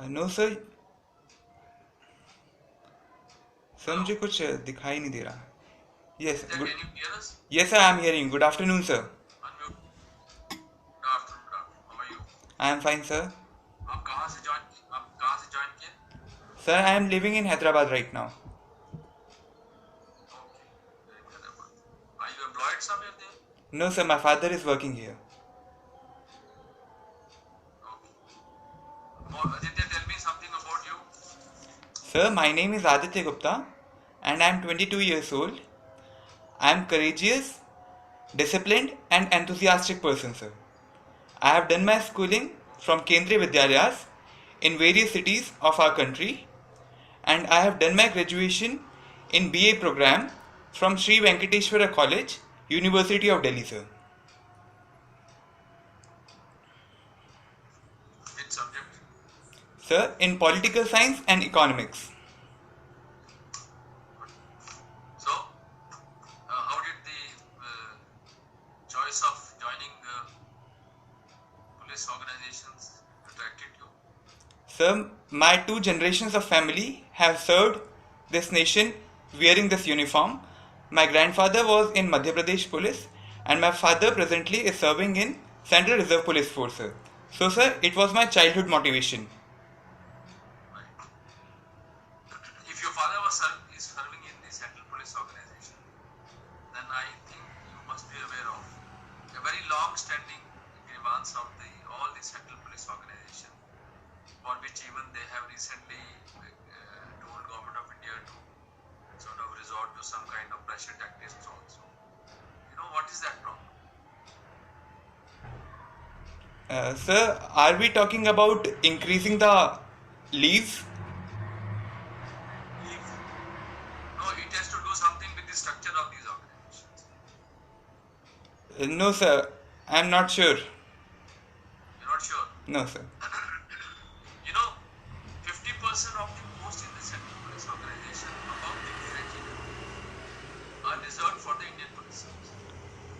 No sir, sir मुझे कुछ दिखाई नहीं दे रहा. Yes Can good. you hear us? Yes sir, I am hearing. Good afternoon sir. Unmute. Good afternoon. Good afternoon. How are you? I am fine sir. आप कहाँ से join किए? Sir I am living in Hyderabad right now. Okay. Very good. Are you employed somewhere there? No sir, my father is working here. Okay. Aditya, tell me something about you. Sir, my name is Aditya Gupta and I am 22 years old. I am courageous, disciplined and enthusiastic person, sir. I have done my schooling from Kendriya Vidyalayas in various cities of our country, and I have done my graduation in BA program from Sri Venkateshwara College, University of Delhi, sir. Which subject? Sir, in political science and economics. So, how did the choice of joining police organizations attracted you? Sir, my two generations of family have served this nation wearing this uniform. My grandfather was in Madhya Pradesh Police and my father presently is serving in Central Reserve Police Force, sir. So, sir, it was my childhood motivation. Right. If your father is serving in the Central Police Organization, then I think you must be aware of a very long-standing grievance of all the Central Police Organization, for which even they have recently told Government of India to sort of resort to some kind of pressure tactics also. You know, what is that from? Sir, are we talking about increasing the leaves? Leave. No, it has to do something with the structure of these organizations. No, sir, I am not sure. You're not sure? No, sir. You know, 50% of the posts in the Central Police Organization above the grade are reserved for the Indian Police Service.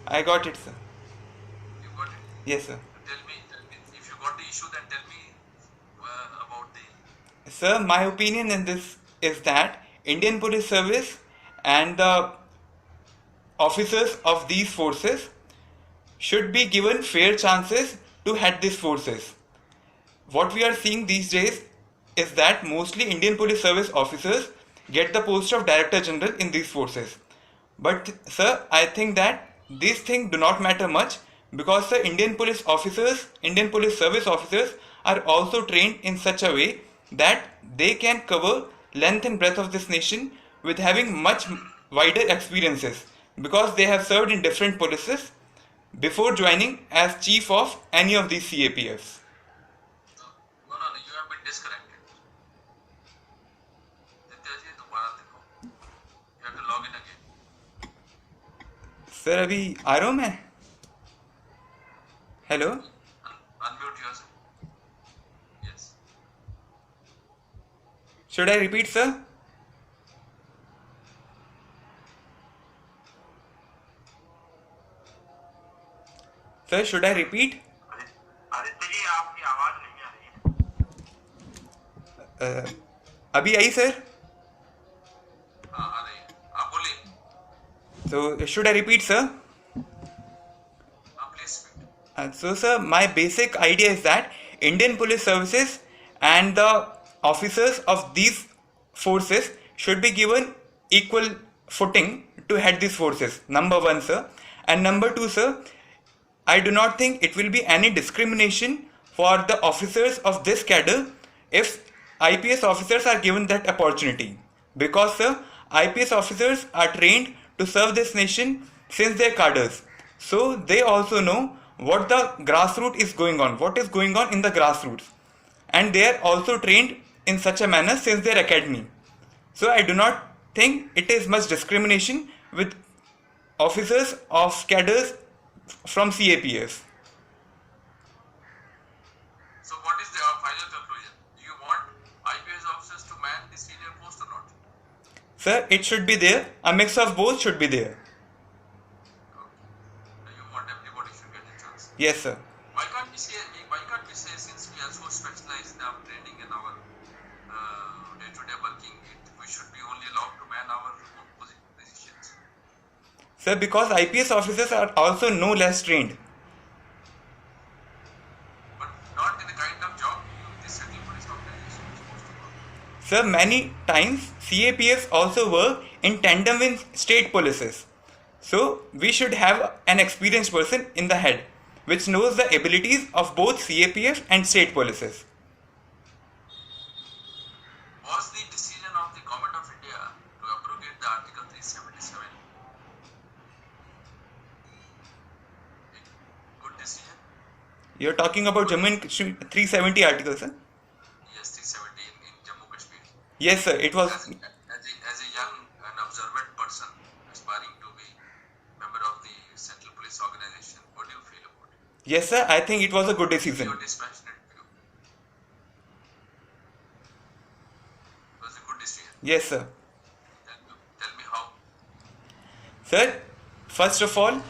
I got it, sir. You got it? Yes, sir. Tell me, if you got the issue, then tell me about the. Sir, my opinion in this is that Indian Police Service and the officers of these forces should be given fair chances to head these forces. What we are seeing these days is that mostly Indian Police Service officers get the post of Director General in these forces. But sir, I think that these things do not matter much because the Indian Police officers, Indian Police Service officers are also trained in such a way that they can cover length and breadth of this nation with having much wider experiences because they have served in different polices before joining as chief of any of these CAPFs. No, you have been disconnected. Dityaji, दोबारा देखो. You have to log in again. Sir अभी आ रहा हूँ मैं. Hello. Unmute yourself. Yes. Should I repeat, sir? Sir, should I repeat? Aditya ji, आपकी आवाज नहीं आ रही है. अभी आई सर? हाँ, आ रही है. आप बोलिए. So, should I repeat, sir? Please speak. So, sir, my basic idea is that Indian Police Services and the officers of these forces should be given equal footing to head these forces. Number one, sir. And number two, sir, I do not think it will be any discrimination for the officers of this cadre if IPS officers are given that opportunity. Because, sir, IPS officers are trained to serve this nation since their cadres. So, they also know what the grassroots is going on, what is going on in the grassroots. And they are also trained in such a manner since their academy. So, I do not think it is much discrimination with officers of cadres from CAPF. So, what is the final conclusion? Do you want IPS officers to man the senior post or not? Sir, it should be there. A mix of both should be there. Okay. You want everybody should get a chance. Yes, sir. Why can't we say since we are so specialized in our training and our day-to-day working, we should be only allowed to man our own positions. Sir, because IPS officers are also no less trained. But not in the kind of job this central police organization is supposed to work. Sir, many times CAPF also work in tandem with state polices. So, we should have an experienced person in the head which knows the abilities of both CAPF and state polices. Was the decision of the Government of India to abrogate the Article 377 a good decision? You are talking about Jammu and Kashmir 370 article, sir? Yes, 370 in Jammu Kashmir. Yes, sir. It was. As a young and observant person aspiring to be member of the Central Police Organization, what do you feel about it? Yes, sir. I think it was a good decision. Your dispassionate view. It was a good decision. Yes, sir. Tell me how. Sir, first of all,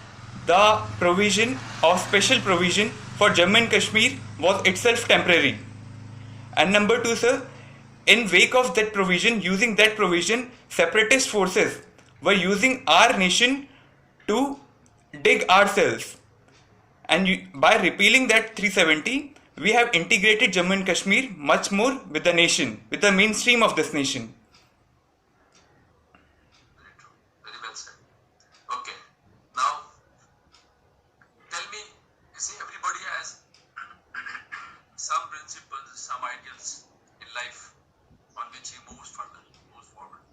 the provision of special provision for Jammu and Kashmir was itself temporary. And number two, sir, in wake of that provision, using that provision, separatist forces were using our nation to dig ourselves. And by repealing that 370, we have integrated Jammu and Kashmir much more with the nation, with the mainstream of this nation. Very true. Very well said. Okay. Now, tell me, you see, everybody has some principles, some ideals in life on which he moves further, moves forward.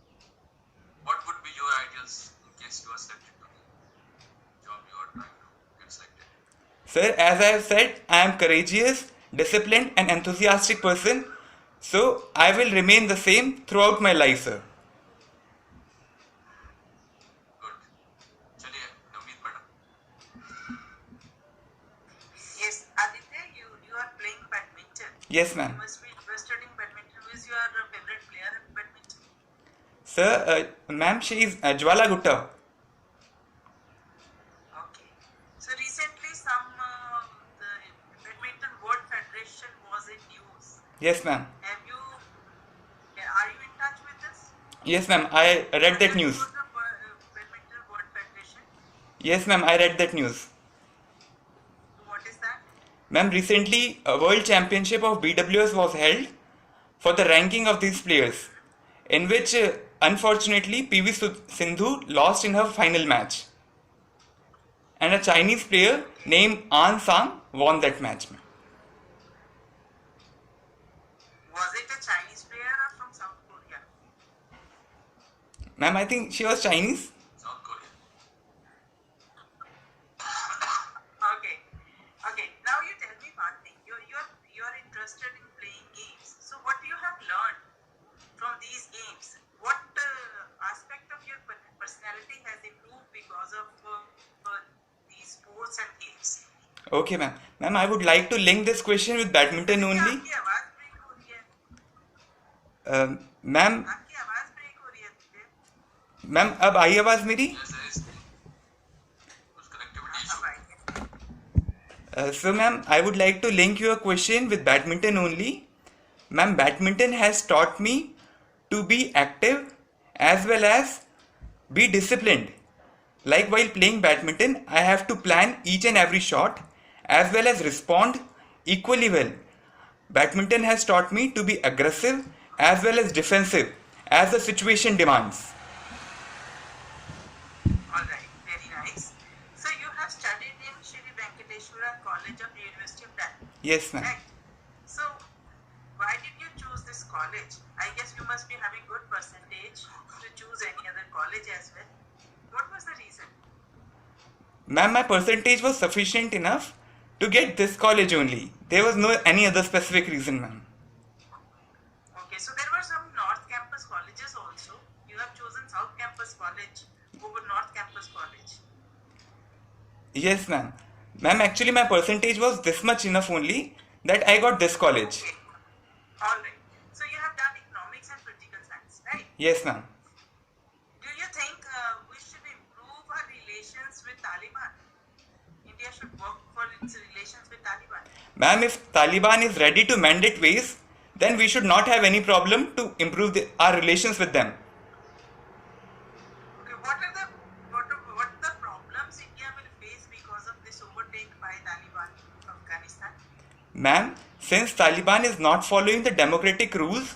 What would be your ideals in case you are selected to the job you are trying to get selected? Sir, as I have said, I am courageous, disciplined and enthusiastic person. So, I will remain the same throughout my life, sir. Good. Chaliye, Navneet madam. Yes, Aditya, you are playing badminton. Yes, ma'am. You must be interested in badminton. Who is your favorite player in badminton? Sir, ma'am, she is Jwala Gutta. Okay. So recently, the Badminton World Federation was in news. Yes, ma'am. Are you in touch with this? Yes, ma'am. I read that news. What was the Badminton World Federation? Yes, ma'am. I read that news. What is that? Ma'am, recently a World Championship of BWS was held for the ranking of these players, in which unfortunately PV Sindhu lost in her final match. And a Chinese player named An Sang won that match, ma'am. Was it a Chinese player or from South Korea? Ma'am, I think she was Chinese. South Korea. Okay. Okay. Now you tell me one thing. You're interested in playing games. So what you have learned from these games? What aspect of your personality has improved because of these sports and games? Okay, ma'am. Ma'am, I would like to link this question with badminton only. आपकी आवाज break हो रही है. Ma'am, आपकी आवाज break हो रही है तुझे. ma'am, अब आई आवाज मेरी? Yes, there is कुछ connectivity issue. अब आई है. So, ma'am, I would like to link your question with badminton only. Ma'am, badminton has taught me to be active as well as be disciplined. Like while playing badminton, I have to plan each and every shot as well as respond equally well. Badminton has taught me to be aggressive as well as defensive as the situation demands. All right. Very nice. So you have studied in Shri Venkateshwara College of the University of Delhi. Yes, ma'am. Right. So why did you choose this college? I guess you must be having good percentage to choose any other college as well. What was the reason? Ma'am, my percentage was sufficient enough to get this college only. There was no any other specific reason, ma'am. Okay, so there were some North Campus colleges also. You have chosen South Campus College over North Campus College. Yes, ma'am. Ma'am, actually my percentage was this much enough only that I got this college. Okay. All right. So you have done economics and political science, right? Yes, ma'am. Do you think we should improve our relations with Taliban? India should work for its relations with Taliban. Ma'am, if Taliban is ready to mend its ways, then we should not have any problem to improve our relations with them. Okay, what are the problems India will face because of this overtake by Taliban of Afghanistan? Ma'am, since Taliban is not following the democratic rules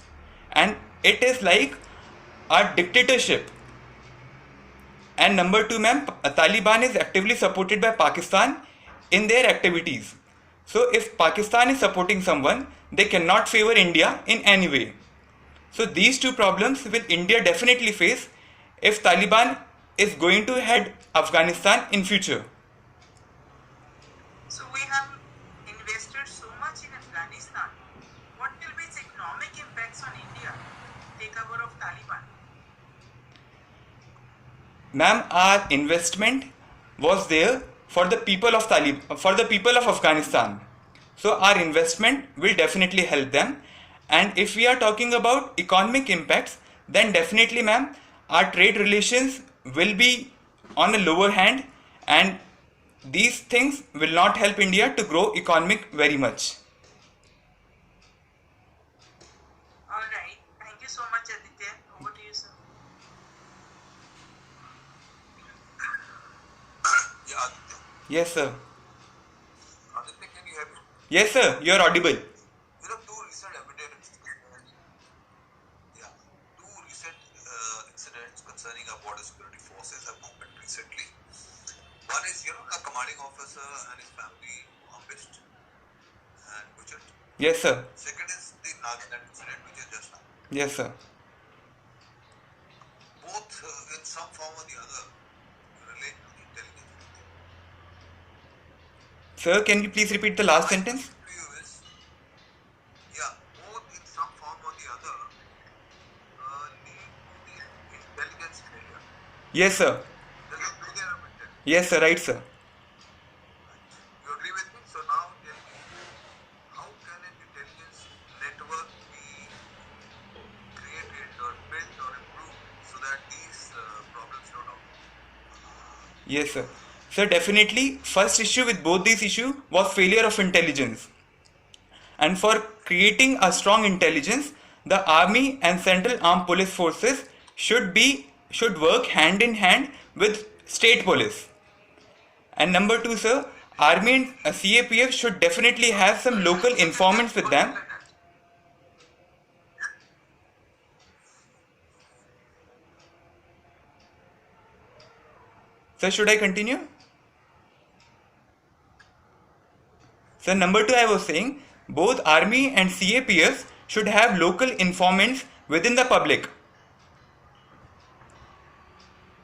and it is like a dictatorship. And number two, ma'am, Taliban is actively supported by Pakistan in their activities. So if Pakistan is supporting someone, they cannot favor India in any way. So these two problems will India definitely face if Taliban is going to head Afghanistan in future. So we have invested so much in Afghanistan. What will be its economic impacts on India? Takeover of Taliban. Ma'am, our investment was there for the people of Afghanistan. So our investment will definitely help them. And if we are talking about economic impacts, then definitely, ma'am, our trade relations will be on a lower hand, and these things will not help India to grow economic very much. All right. Thank you so much, Aditya. Over to you, sir. Yeah, Aditya. Yes, sir. Aditya, can you hear me? Yes, sir. You are audible. You know, two recent incidents concerning our border security forces have happened recently. One is, a commanding officer and his family ambushed and butchered. Yes, sir. Second is the Nagaland incident, which is just happened. Yes, sir. Both, in some form or the other, relate to the intelligence. Sir, can you please repeat the last sentence? To you is, both in some form or the other lead to the intelligence failure. Yes, sir. There's a failure of intelligence. Yes, sir. Right, sir. You agree with me? So now tell me, how can an intelligence network be created or built or improved so that these problems don't occur? Yes, sir. Sir, definitely, first issue with both these issues was failure of intelligence. And for creating a strong intelligence, the army and central armed police forces should work hand in hand with state police. And number two, sir, army and CAPF should definitely have some local informants with them. Sir, should I continue? So number two, I was saying, both army and CAPS should have local informants within the public.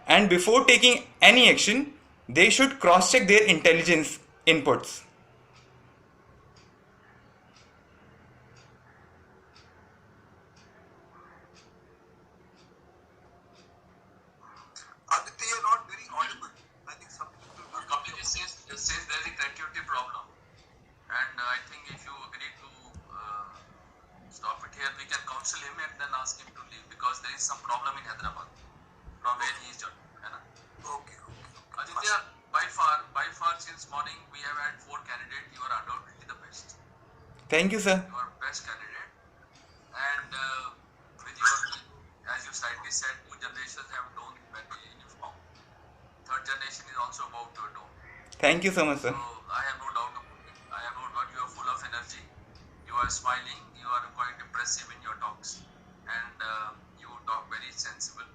And before taking any action, they should cross-check their intelligence inputs. Aditya, you're not very audible. I think some people will Kapil just says there's a connectivity problem, and I think if you agree to stop it here, we can counsel him and then ask him to leave because there is some problem in Hyderabad from where he is joined. Okay. Aditya, by far since morning we have had 4 candidates. You are undoubtedly the best. Thank you, sir. You are best candidate, and with your, as you rightly said, 2 generations have done very uniform. 3rd generation is also about to do. Thank you so much, sir. So I have no doubt about it. I have no doubt you are full of energy. You are smiling. You are quite impressive in your talks, and you talk very sensible.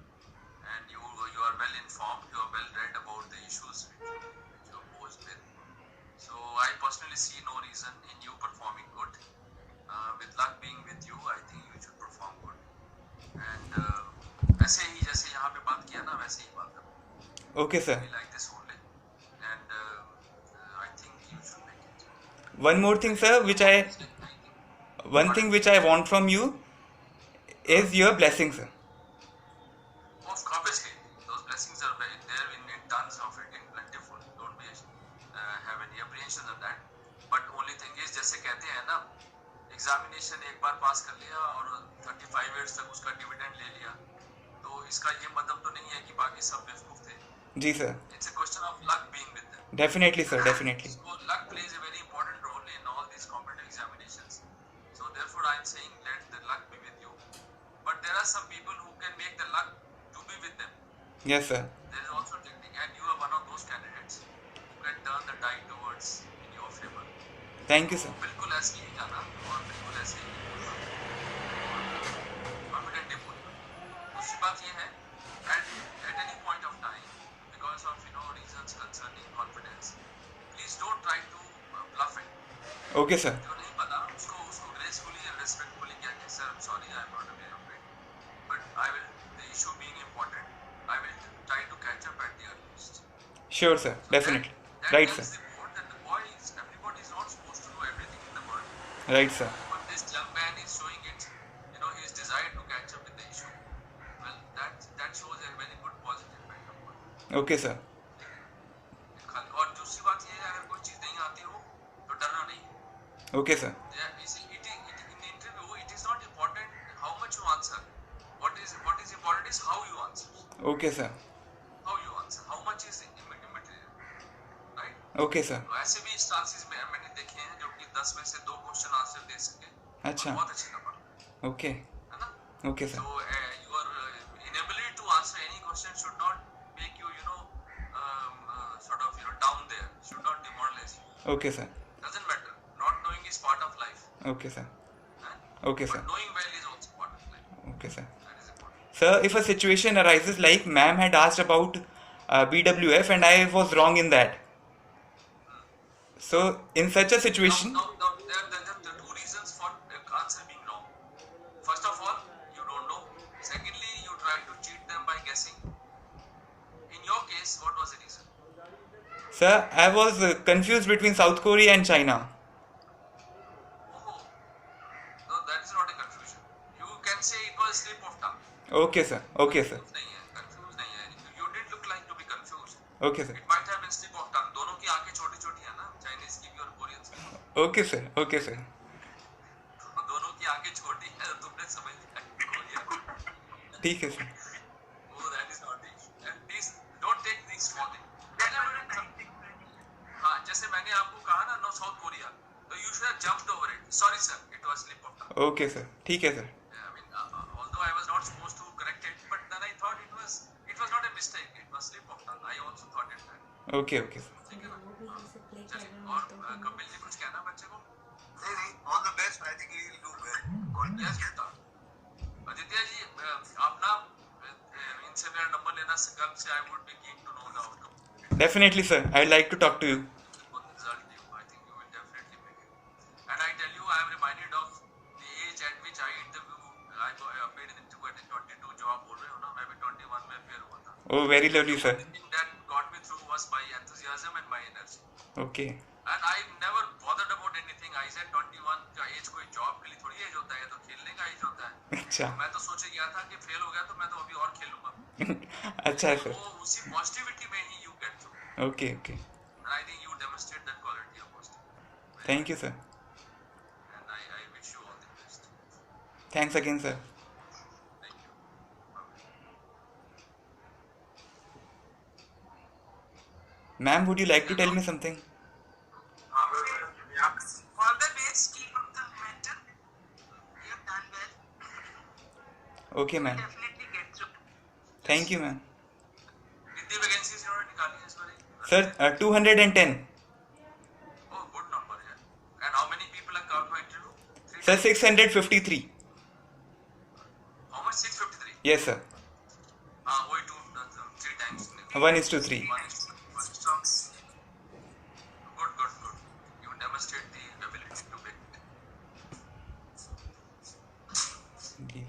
And you are well informed. You are well read about the issues which you are posed with. So I personally see no reason in you performing good. With luck being with you, I think you should perform good. And ऐसे ही जैसे यहाँ पे बात किया ना वैसे ही बात करो. Okay, sir. We like this only, and I think you should make it. One more thing, sir, one thing which I want from you is your blessing, sir. Obviously, those blessings are very there in tons of it, in plentiful. Don't be have any apprehension of that. But only thing is, जैसे कहते हैं ना, examination एक बार पास कर लिया और 35 years तक उसका dividend ले लिया, तो इसका ये मतलब तो नहीं है कि बाकी सब बेवकूफ थे. जी sir. It's a question of luck being with them. Definitely, sir. Definitely. So luck plays a very important role in all these competitive examinations. So therefore I am saying let the luck be with you. But there are some people who can make the luck to be with them. Yes, sir. There is also technique, and you are one of those candidates who can turn the tide towards in your favor. Thank you, तो sir. बिल्कुल ऐसे ही जाना और बिल्कुल ऐसे ही बोलना और confidently बोलना. दूसरी बात ये है at any point of time because of reasons concerning confidence, please don't try to bluff it. Okay, sir. जो नहीं पता उसको gracefully and respectfully कह के sir I'm sorry I'm not aware of it, but I will, the issue being important, I will try to catch up at the earliest. Sure, sir. So Definitely. that Right, tells sir. the board that the boy is, everybody is not supposed to know everything in the world. Right, sir. But this young man is showing it, his desire to catch up with the issue. Well, that shows a very good positive bent of mind. Okay, sir. और दूसरी बात ये है, अगर कोई चीज नहीं आती हो तो डरना नहीं. Okay, sir. In the interview, it is not important how much you answer. What is important is how you answer. Okay, sir. How you answer. How much is immaterial, right? Okay, sir. तो ऐसे भी instances में मैंने देखे हैं जो कि 10 में से 2 क्वेश्चन आंसर दे सके. अच्छा. बहुत अच्छे नंबर. Okay. है ना? Okay, sir. So your inability to answer any question should not make you, sort of, down there. Should not demoralize you. Okay, sir. Doesn't matter. Not knowing is part of life. Okay, sir. Huh? Okay, sir. But knowing well is also part of life. Okay, sir. That is important. Sir, if a situation arises like ma'am had asked about BWF and I was wrong in that. So, in such a situation, Now there are the two reasons for the answer being wrong. First of all, you don't know. Secondly, you try to cheat them by guessing. In your case, what was the reason? sir, I was confused between South Korea and China. Oh, no, that is not a confusion. You can say it was a slip of tongue. Okay, sir. Okay, sir. Confused नहीं है. You didn't look like to be confused. Okay, sir. It might have been slip of tongue. दोनों की आंखें छोटी-छोटी है ना, Chinese की भी और Koreans की. Okay, sir. Okay, sir. दोनों की आंखें छोटी है, तुमने समझ लिया Korea. ठीक है, sir. Oh, that is not the issue. And please don't take these small things. हाँ, जैसे मैंने आपको कहा ना, no South Korea, so you should have jumped over it. Sorry sir, it was slip of tongue. Okay, sir. ठीक है, sir. I mean, although I was not supposed to correct it, but then I thought it was not a mistake. It was slip of tongue. I also thought it that. Okay, okay, sir. ठीक है ना? चलिए, और कपिल जी कुछ कहना बच्चे को? नहीं, all the best. I think he will do well. Yes, बेटा. आदित्य जी, आप ना इनसे मेरा नंबर लेना, संकल्प से I would be keen to know the outcome. Definitely, sir. I'd like to talk to you. Result you, I think you will definitely make it. And I tell you, I am reminded of the age at which I appeared in interview at 22. जो आप बोल रहे हो ना, मैं भी 21 में appear हुआ था. Oh, very lovely, sir. The thing that got me through was my enthusiasm and my energy. Okay. And I never bothered about anything. I said 21 का age कोई job के लिए थोड़ी age होता है, तो खेलने का age होता है. अच्छा. मैं तो सोचे गया था कि fail हो गया तो मैं तो अभी और खेलूंगा. अच्छा है, sir. वो उसी positivity में ही you get through. Okay, okay. And I think you demonstrate that quality of positivity. Thank you, sir. And I wish you all the best. Thanks again, sir. Thank you. Ma'am, would you like to tell me something? All the best, keep up the momentum. You have done well. Okay, ma'am. Definitely get through. Thank you, ma'am. कितनी vacancies इन्होंने निकाली है इस बार? Sir, 210. Oh, good number है. And how many people have come for interview? Sir, 653. How much? 653. Yes, sir. वही 3 times. 1:3. 1:3. Good. You demonstrate the ability to make it. Okay,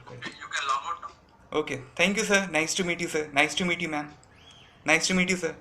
you can log out now. Okay. Thank you, sir. Nice to meet you, sir. Nice to meet you, ma'am. Nice to meet you, sir.